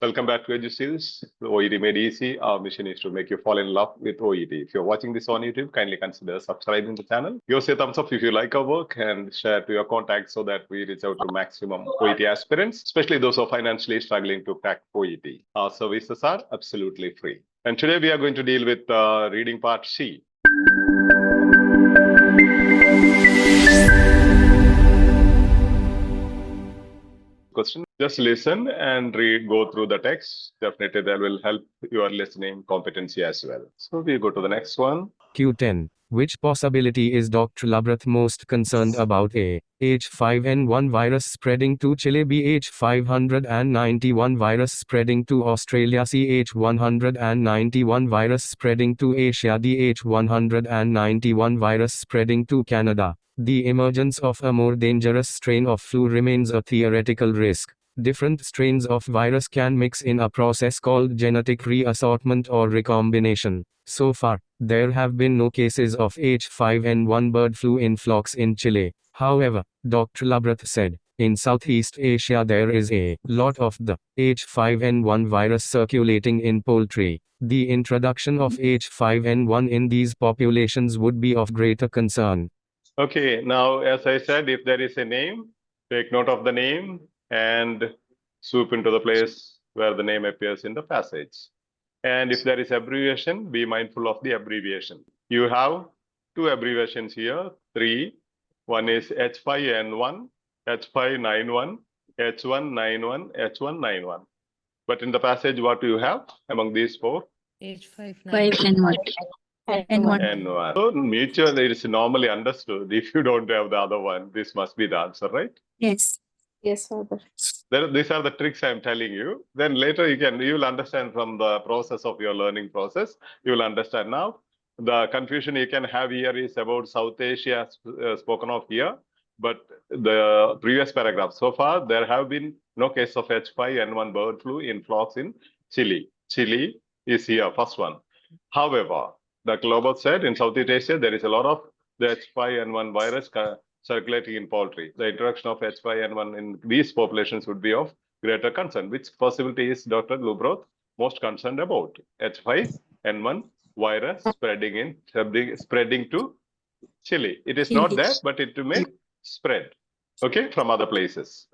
Welcome back to Edu Skills. OET made easy. Our mission is to make you fall in love with OET. If you're watching this on YouTube, kindly consider subscribing to the channel. Give us a thumbs up if you like our work and share to your contacts so that we reach out to maximum OET aspirants, especially those who are financially struggling to crack OET. Our services are absolutely free. And today we are going to deal with reading part C. Question. Just listen and go through the text. Definitely that will help your listening competency as well. So we go to the next one. Q10. Which possibility is Dr. Labrath most concerned about? A. H5N1 virus spreading to Chile. B. H591 virus spreading to Australia. C. H191 virus spreading to Asia. D. H191 virus spreading to Canada. The emergence of a more dangerous strain of flu remains a theoretical risk. Different strains of virus can mix in a process called genetic reassortment or recombination. So far, there have been no cases of H5N1 bird flu in flocks in Chile. However, Dr. Labrath said, in Southeast Asia there is a lot of the H5N1 virus circulating in poultry. The introduction of H5N1 in these populations would be of greater concern. Okay, now as I said, if there is a name, take note of the name and swoop into the place where the name appears in the passage. And if there is abbreviation, be mindful of the abbreviation. You have two abbreviations here, three. One is H5N1, H591, H191, H191. But in the passage, what do you have among these four? H5N1. N1. So mutual is normally understood. If you don't have the other one, this must be the answer, right? Yes. Yes, Father. These are the tricks I'm telling you. Then later you will understand from the process of your learning process. You will understand now. The confusion you can have here is about South Asia spoken of here, but the previous paragraph. So far, there have been no case of H5N1 bird flu in flocks in Chile. Chile is here, first one. However, the global said in Southeast Asia, there is a lot of the H5N1 virus circulating in poultry. The introduction of H5N1 in these populations would be of greater concern. Which possibility is Dr. Labrath most concerned about? H5N1 virus spreading to Chile. It is not there, but it may spread, okay, from other places.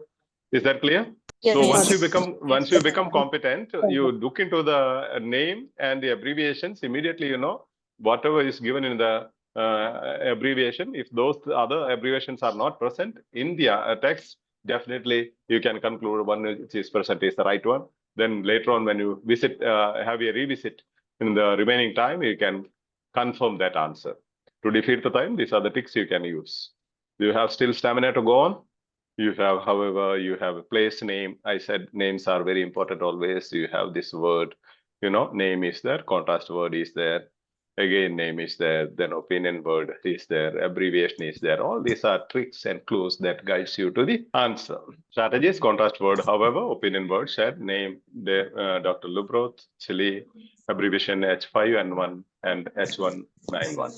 Is that clear? Yes. So once you become competent, you look into the name and the abbreviations. Immediately, you know whatever is given in the abbreviation. If those other abbreviations are not present in the text, definitely you can conclude one which is present is the right one. Then later on, when you visit, have a revisit in the remaining time, you can confirm that answer. To defeat the time, these are the tricks you can use. Do you have still stamina to go on? You have, however, you have a place name. I said names are very important always. You have this word, you know, name is there, contrast word is there. Again, name is there, then opinion word is there, abbreviation is there. All these are tricks and clues that guides you to the answer. Strategies, contrast word, however, opinion word, said name, Dr. Labrath, Chile, abbreviation H5N1 and H191.